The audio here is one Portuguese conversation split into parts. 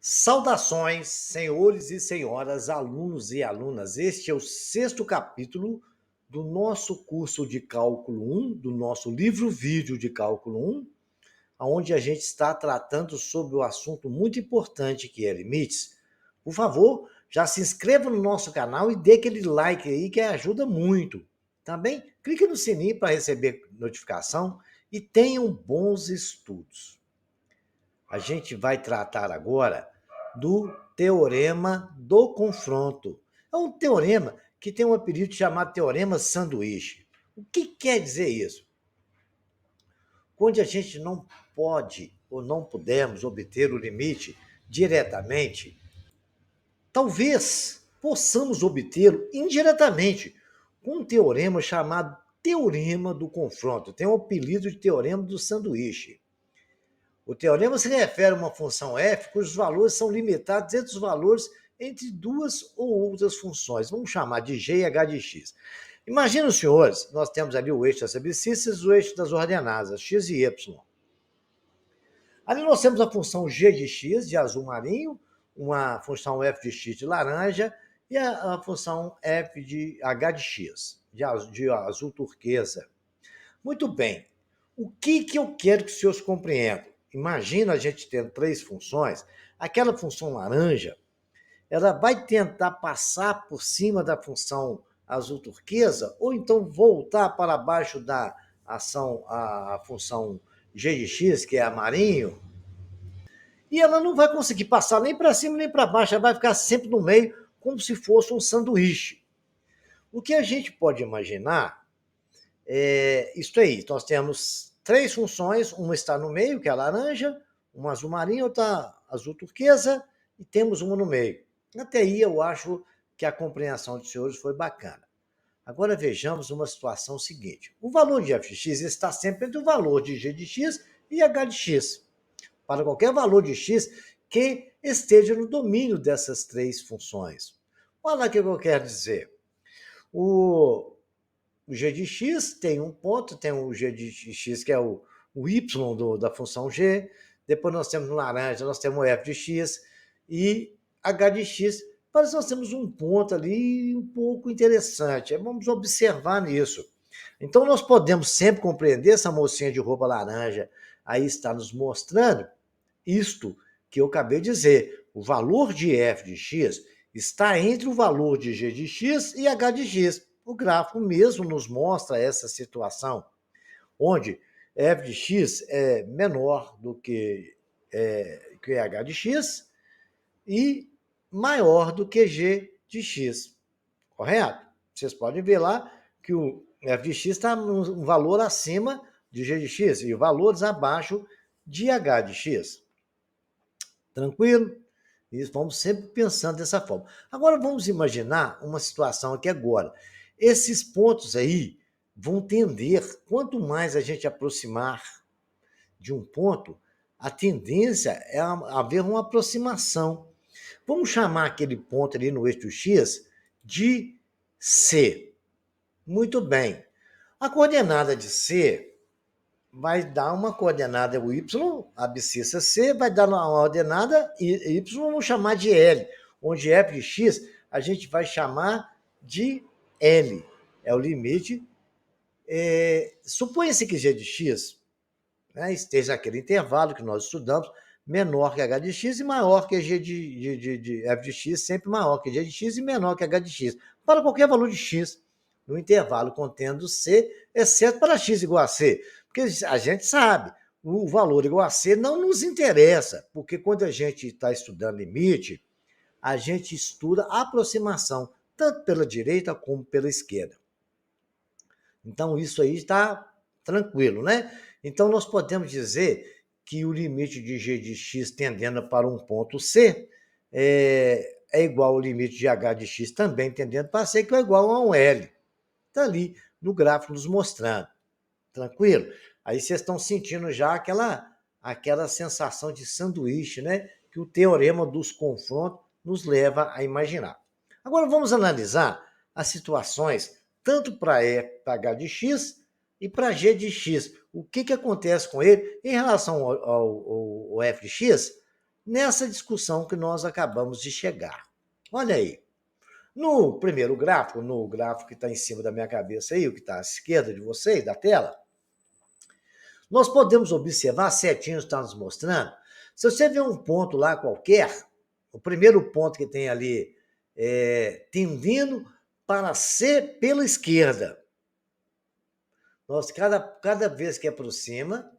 Saudações, senhores e senhoras, alunos e alunas. Este é o sexto capítulo do nosso curso de Cálculo 1, do nosso livro-vídeo de Cálculo 1, onde a gente está tratando sobre o assunto muito importante que é limites. Por favor, já se inscreva no nosso canal e dê aquele like aí que ajuda muito. Também clique no sininho para receber notificação e tenham bons estudos. A gente vai tratar agora do teorema do confronto. É um teorema que tem um apelido chamado teorema sanduíche. O que quer dizer isso? Quando a gente não pode ou não pudermos obter o limite diretamente, talvez possamos obtê-lo indiretamente com um teorema chamado teorema do confronto. Tem um apelido de teorema do sanduíche. O teorema se refere a uma função f cujos valores são limitados entre os valores entre duas ou outras funções. Vamos chamar de g e h de x. Imagina, os senhores, nós temos ali o eixo das abscissas e o eixo das ordenadas, x e y. Ali nós temos a função g de x, de azul marinho, uma função f de x de laranja e a função f de h de x, de azul turquesa. Muito bem. O que eu quero que os senhores compreendam? Imagina a gente tendo três funções. Aquela função laranja, ela vai tentar passar por cima da função azul turquesa ou então voltar para baixo da ação, a função g de x, que é amarinho, e ela não vai conseguir passar nem para cima nem para baixo, ela vai ficar sempre no meio, como se fosse um sanduíche. O que a gente pode imaginar é isso aí. Nós temos três funções, uma está no meio, que é a laranja, uma azul marinho, outra azul turquesa, e temos uma no meio. Até aí eu acho que a compreensão dos senhores foi bacana. Agora vejamos uma situação seguinte. O valor de f de x está sempre entre o valor de g de x e h de x. Para qualquer valor de x que esteja no domínio dessas três funções. Olha lá o que eu quero dizer. O g de x tem um ponto, tem o g de x, que é o y da função g. Depois nós temos no laranja, nós temos o f de x e h de x. Mas nós temos um ponto ali um pouco interessante. Vamos observar nisso. Então, nós podemos sempre compreender essa mocinha de roupa laranja aí está nos mostrando isto que eu acabei de dizer. O valor de f de x está entre o valor de g de x e h de x. O gráfico mesmo nos mostra essa situação, onde f de x é menor do que h de x e maior do que g de x. Correto? Vocês podem ver lá que o f de x está um valor acima de g de x e valores abaixo de h de x. Tranquilo? Isso, vamos sempre pensando dessa forma. Agora vamos imaginar uma situação aqui agora. Esses pontos aí vão tender, quanto mais a gente aproximar de um ponto, a tendência é haver uma aproximação. Vamos chamar aquele ponto ali no eixo X de C. Muito bem. A coordenada de C vai dar uma coordenada y, a abscissa C, vai dar uma coordenada y, vamos chamar de L, onde f de x a gente vai chamar de L. É o limite. Suponha-se que g de x, né, esteja naquele intervalo que nós estudamos, menor que h de x e maior que g de f de x, sempre maior que g de x e menor que h de x, para qualquer valor de x, no intervalo contendo C, exceto para x igual a C. Porque a gente sabe, o valor igual a C não nos interessa, porque quando a gente está estudando limite, a gente estuda a aproximação, tanto pela direita como pela esquerda. Então, isso aí está tranquilo, né? Então, nós podemos dizer que o limite de g de x tendendo para um ponto C é igual ao limite de h de x também tendendo para C, que é igual a um L. Está ali no gráfico nos mostrando. Tranquilo? Aí vocês estão sentindo já aquela sensação de sanduíche, né? Que o teorema dos confrontos nos leva a imaginar. Agora vamos analisar as situações tanto para h de x e para g de x. O que acontece com ele em relação ao f de x? nessa discussão que nós acabamos de chegar. Olha aí. No primeiro gráfico, no gráfico que está em cima da minha cabeça aí, o que está à esquerda de vocês, da tela, nós podemos observar, a setinha está nos mostrando, se você vê um ponto lá qualquer, o primeiro ponto que tem ali tendendo para ser pela esquerda. Nós, cada vez que aproxima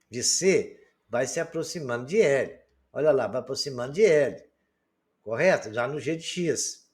de C, vai se aproximando de L. Olha lá, vai aproximando de L. Correto? Já no G de X.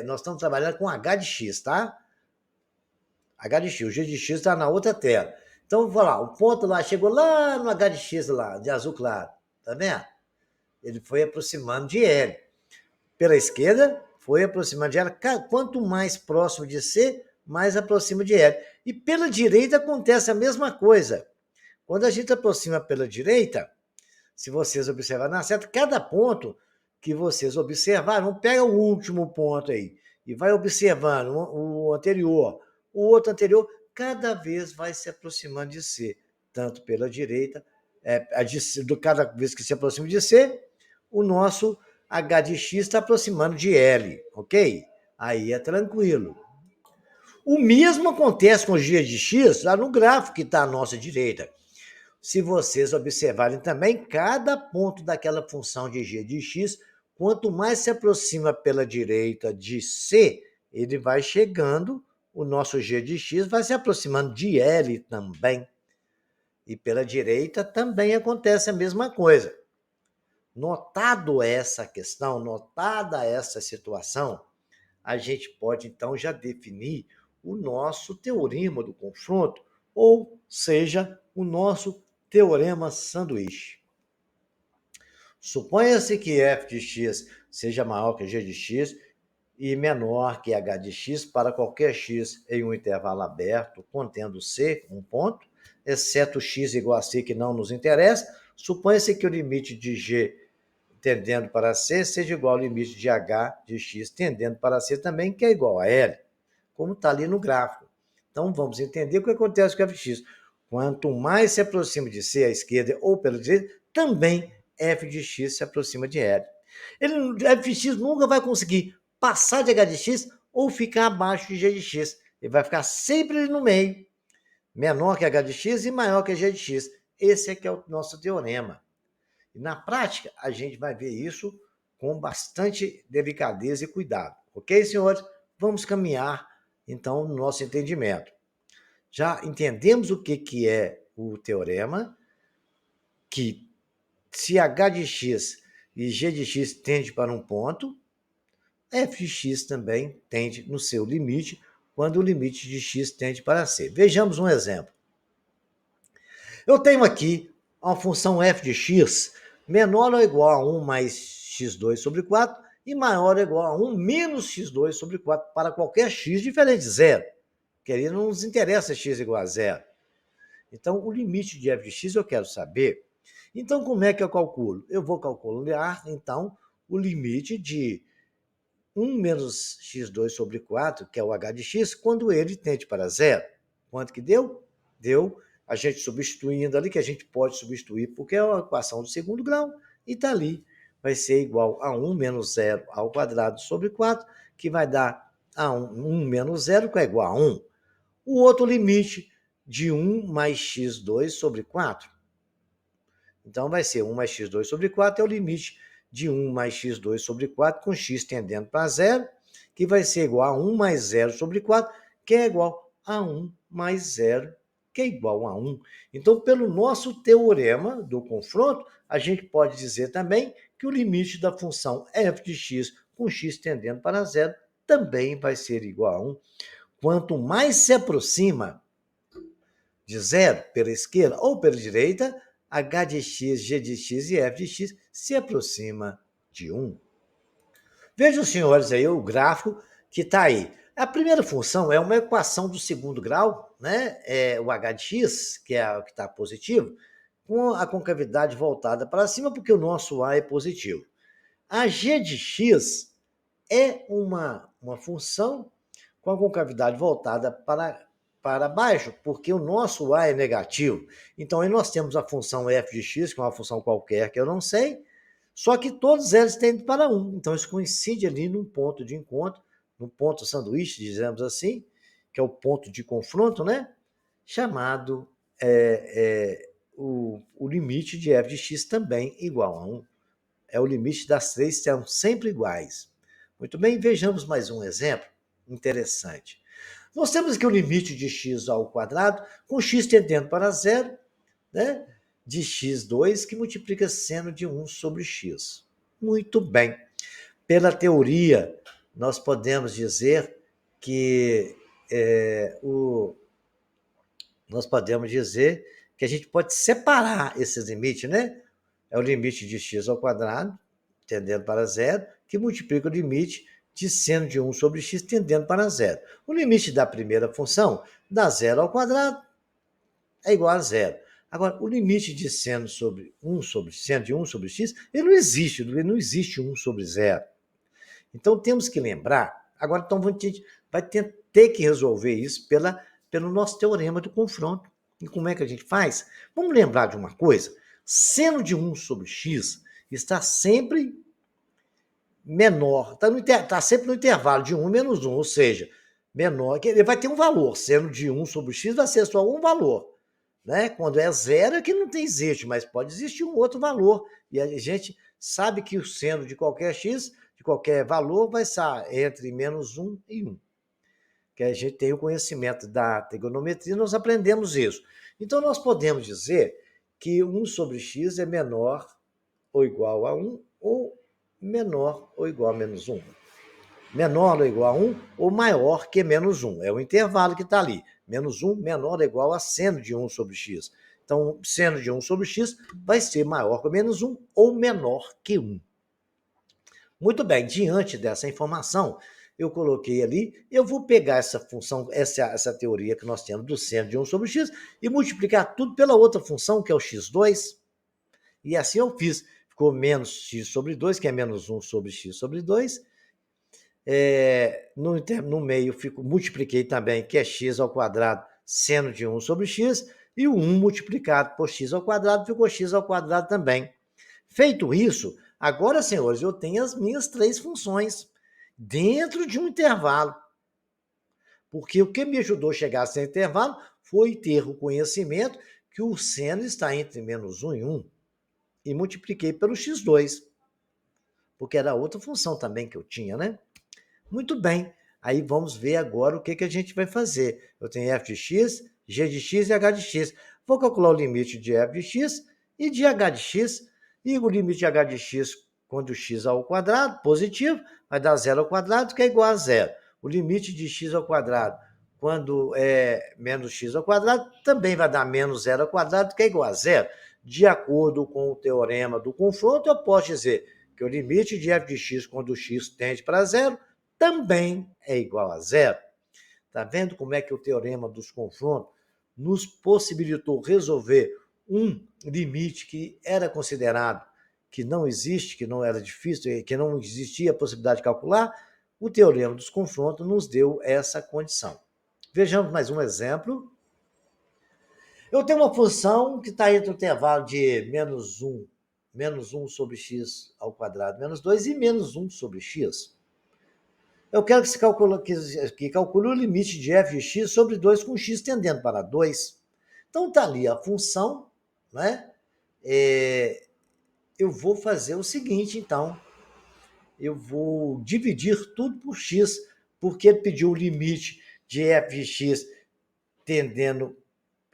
Nós estamos trabalhando com H de X, tá? H de X. O G de X está na outra tela. Então, vou lá, o ponto lá chegou lá no H de X lá, de azul claro. Tá vendo? Ele foi aproximando de L. Pela esquerda, foi aproximando de L. Quanto mais próximo de C, mais aproxima de L. E pela direita acontece a mesma coisa. Quando a gente aproxima pela direita, se vocês observarem na seta, cada ponto que vocês observaram, pega o último ponto aí e vai observando o anterior, o outro anterior, cada vez vai se aproximando de C, tanto pela direita, cada vez que se aproxima de C, o nosso H de X está aproximando de L, ok? Aí é tranquilo. O mesmo acontece com o G de X lá no gráfico que está à nossa direita. Se vocês observarem também, cada ponto daquela função de G de X, quanto mais se aproxima pela direita de C, ele vai chegando, o nosso G de X vai se aproximando de L também. E pela direita também acontece a mesma coisa. Notado essa questão, notada essa situação, a gente pode então já definir o nosso teorema do confronto, ou seja, o nosso teorema sanduíche. Suponha-se que f de x seja maior que g de x e menor que h de x para qualquer x em um intervalo aberto, contendo c, um ponto, exceto x igual a c, que não nos interessa. Suponha-se que o limite de g tendendo para c seja igual ao limite de h de x tendendo para c também, que é igual a L, como está ali no gráfico. Então, vamos entender o que acontece com f de x. Quanto mais se aproxima de C à esquerda ou pela direita, também f de x se aproxima de L. F de x nunca vai conseguir passar de h de x ou ficar abaixo de g de x. Ele vai ficar sempre no meio, menor que h de x e maior que g de x. Esse é que é o nosso teorema. E na prática, a gente vai ver isso com bastante delicadeza e cuidado. Ok, senhores? Vamos caminhar, então, no nosso entendimento. Já entendemos o que é o teorema, que se h de x e g de x tende para um ponto, f de x também tende no seu limite, quando o limite de x tende para c. Vejamos um exemplo. Eu tenho aqui uma função f de x menor ou igual a 1 mais x2 sobre 4 e maior ou igual a 1 menos x2 sobre 4 para qualquer x diferente de zero. Porque ali não nos interessa x igual a zero. Então, o limite de f de x eu quero saber. Então, como é que eu calculo? Eu vou calcular, então, o limite de 1 menos x2 sobre 4, que é o h de x, quando ele tende para zero. Quanto que deu? Deu a gente substituindo ali, que a gente pode substituir, porque é uma equação do segundo grau, e está ali. Vai ser igual a 1 menos 0 ao quadrado sobre 4, que vai dar a 1 menos 0, que é igual a 1. O outro limite de 1 mais x2 sobre 4. Então, vai ser 1 mais x2 sobre 4 é o limite de 1 mais x2 sobre 4, com x tendendo para 0, que vai ser igual a 1 mais 0 sobre 4, que é igual a 1 mais 0, que é igual a 1. Então, pelo nosso teorema do confronto, a gente pode dizer também que o limite da função f de x com x tendendo para 0 também vai ser igual a 1. Quanto mais se aproxima de 0 pela esquerda ou pela direita, h de x, g de x e f de x se aproxima de 1. Vejam, senhores, aí o gráfico que está aí. A primeira função é uma equação do segundo grau, né? É o h de x, que é o que está positivo, com a concavidade voltada para cima, porque o nosso a é positivo. A g de x é uma função com a concavidade voltada para baixo, porque o nosso a é negativo. Então, aí nós temos a função f de x, que é uma função qualquer que eu não sei, Só que todos eles tendem para 1. Então, isso coincide ali num ponto de encontro, num ponto sanduíche, dizemos assim, que é o ponto de confronto, né? Chamado o limite de f de x também igual a 1. É o limite das três que são sempre iguais. Muito bem, vejamos mais um exemplo interessante. Nós temos aqui o limite de x ao quadrado, com x tendendo para zero, né? De x2, que multiplica seno de 1 sobre x. Muito bem. Pela teoria, nós podemos dizer que a gente pode separar esses limites, né? É o limite de x ao quadrado, tendendo para zero, que multiplica o limite de seno de 1 sobre x, tendendo para zero. O limite da primeira função, da zero ao quadrado, é igual a zero. Agora, o limite de seno sobre 1 sobre seno de 1 sobre x, ele não existe 1 sobre zero. Então, temos que lembrar, agora então, a gente vai ter que resolver isso pelo nosso teorema do confronto. E como é que a gente faz? Vamos lembrar de uma coisa, seno de 1 sobre x está sempre menor, está sempre no intervalo de 1 menos 1, ou seja, menor, que ele vai ter um valor, seno de 1 sobre x vai ser só um valor. Né? Quando é zero é que não tem existe, mas pode existir um outro valor. E a gente sabe que o seno de qualquer x, de qualquer valor, vai estar entre menos 1 e 1. Que a gente tem o conhecimento da trigonometria, nós aprendemos isso. Então, nós podemos dizer que 1 sobre x é menor ou igual a 1, ou menor ou igual a menos 1. Menor ou igual a 1 ou maior que menos 1. É o intervalo que está ali. Menos 1 menor ou igual a seno de 1 sobre x. Então, seno de 1 sobre x vai ser maior que menos 1 ou menor que 1. Muito bem, diante dessa informação, eu coloquei ali, eu vou pegar essa função, essa teoria que nós temos do seno de 1 sobre x e multiplicar tudo pela outra função, que é o x2. E assim eu fiz. Ficou menos x sobre 2, que é menos 1 sobre x sobre 2. No meio, multipliquei também, que é x ao quadrado, seno de 1 sobre x, e o 1 multiplicado por x ao quadrado, ficou x ao quadrado também. Feito isso, agora, senhores, eu tenho as minhas três funções dentro de um intervalo. Porque o que me ajudou a chegar a esse intervalo foi ter o conhecimento que o seno está entre menos 1 e 1. E multipliquei pelo x2. Porque era outra função também que eu tinha, né? Muito bem. Aí vamos ver agora o que a gente vai fazer. Eu tenho f de x, g de x e h de x. Vou calcular o limite de f de x e de h de x. E o limite de h de x, quando x ao quadrado, positivo, vai dar zero ao quadrado, que é igual a zero. O limite de x ao quadrado, quando é menos x ao quadrado, também vai dar menos zero ao quadrado, que é igual a zero. De acordo com o teorema do confronto, eu posso dizer que o limite de f de x, quando x tende para zero, também é igual a zero. Está vendo como é que o teorema dos confrontos nos possibilitou resolver um limite que era considerado que não existe, que não era difícil, que não existia a possibilidade de calcular? O teorema dos confrontos nos deu essa condição. Vejamos mais um exemplo. Eu tenho uma função que está entre o intervalo de menos 1 sobre x ao quadrado menos 2 e menos 1 sobre x. Eu quero que você calcule o limite de f de x sobre 2 com x tendendo para 2. Então, está ali a função, né? Eu vou fazer o seguinte, então. Eu vou dividir tudo por x, porque ele pediu o limite de f de x tendendo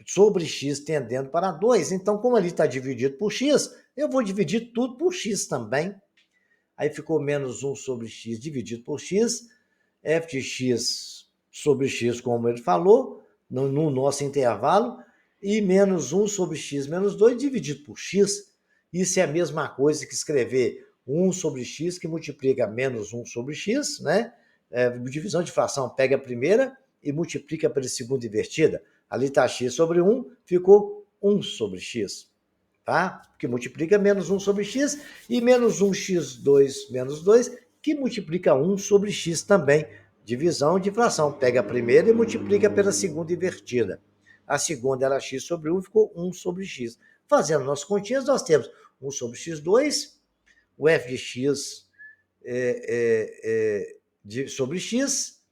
sobre x tendendo para 2. Então, como ali está dividido por x, eu vou dividir tudo por x também. Aí ficou menos 1 sobre x dividido por x, f de x sobre x, como ele falou, no nosso intervalo, e menos 1 sobre x menos 2 dividido por x. Isso é a mesma coisa que escrever 1 sobre x, que multiplica menos 1 sobre x, né? Divisão de fração, pega a primeira e multiplica pela segunda invertida. Ali está x sobre 1, ficou 1 sobre x. Tá? Que multiplica menos 1 sobre x, e menos 1x2 menos 2, que multiplica 1 sobre x também. Divisão de fração. Pega a primeira e multiplica pela segunda invertida. A segunda era x sobre 1, ficou 1 sobre x. Fazendo nossas continhas, nós temos 1 sobre x2, o f de x sobre x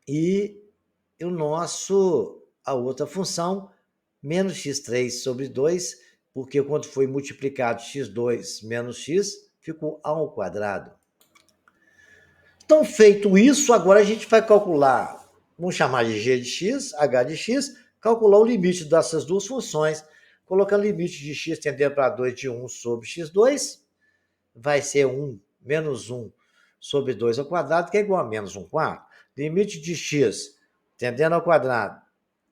e a outra função, menos x3 sobre 2, porque quando foi multiplicado x2 menos x, ficou a ao quadrado. Então, feito isso, agora a gente vai calcular, vamos chamar de g de x, h de x, calcular o limite dessas duas funções, colocando o limite de x tendendo para 2 de 1 sobre x2, vai ser 1 menos 1 sobre 2 ao quadrado, que é igual a menos 1 quarto. Limite de x tendendo ao quadrado,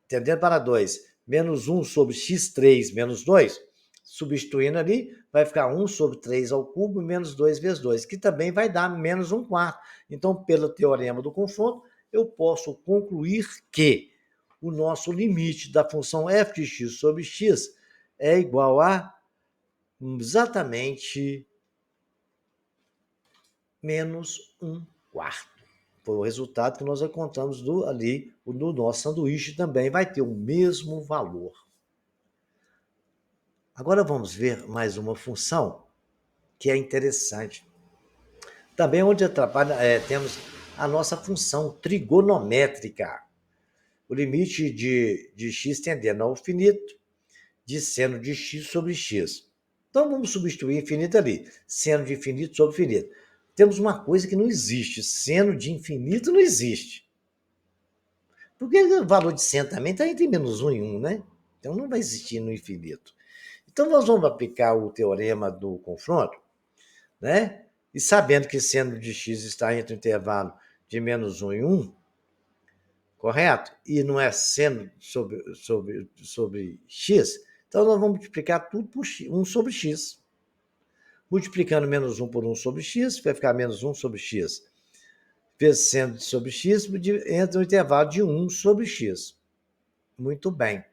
tendendo para 2, menos 1 sobre x3 menos 2, substituindo ali, vai ficar 1 sobre 3 ao cubo menos 2 vezes 2, que também vai dar menos 1 quarto. Então, pelo teorema do confronto, eu posso concluir que o nosso limite da função f de x sobre x é igual a exatamente menos 1 quarto. Foi o resultado que nós encontramos no nosso sanduíche, também vai ter o mesmo valor. Agora vamos ver mais uma função que é interessante. Também onde temos a nossa função trigonométrica. O limite de x tendendo ao infinito, de seno de x sobre x. Então vamos substituir infinito ali. Seno de infinito sobre infinito. Temos uma coisa que não existe. Seno de infinito não existe. Porque o valor de seno também está entre menos 1 e 1, né? Então não vai existir no infinito. Então nós vamos aplicar o teorema do confronto, né? E sabendo que seno de x está entre o intervalo de menos 1 e 1, correto? E não é seno sobre x, então nós vamos multiplicar tudo por 1 sobre x. Multiplicando menos 1 por 1 sobre x, vai ficar menos 1 sobre x. Vezes seno sobre x, entra o intervalo de 1 sobre x. Muito bem.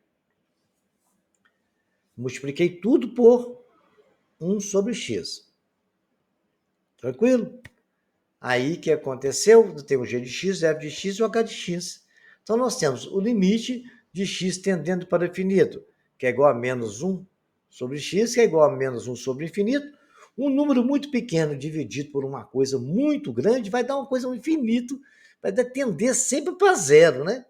Multipliquei tudo por 1 sobre x. Tranquilo? Aí, o que aconteceu? Tem o g de x, o f de x e o h de x. Então, nós temos o limite de x tendendo para o infinito, que é igual a menos 1 sobre x, que é igual a menos 1 sobre infinito. Um número muito pequeno dividido por uma coisa muito grande vai dar uma coisa um infinito, vai tender sempre para zero, né?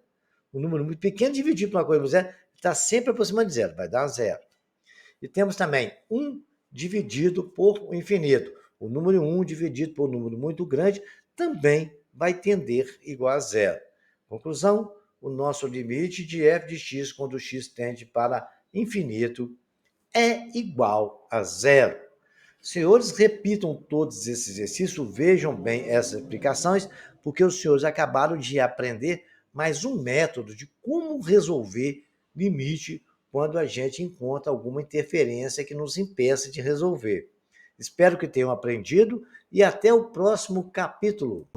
Um número muito pequeno dividido por uma coisa zero está sempre aproximando de zero, vai dar zero. E temos também 1 dividido por o infinito. O número 1 dividido por um número muito grande também vai tender igual a zero. Conclusão, o nosso limite de f de x quando x tende para infinito é igual a zero. Senhores, repitam todos esses exercícios, vejam bem essas explicações, porque os senhores acabaram de aprender mais um método de como resolver limite quando a gente encontra alguma interferência que nos impeça de resolver. Espero que tenham aprendido e até o próximo capítulo.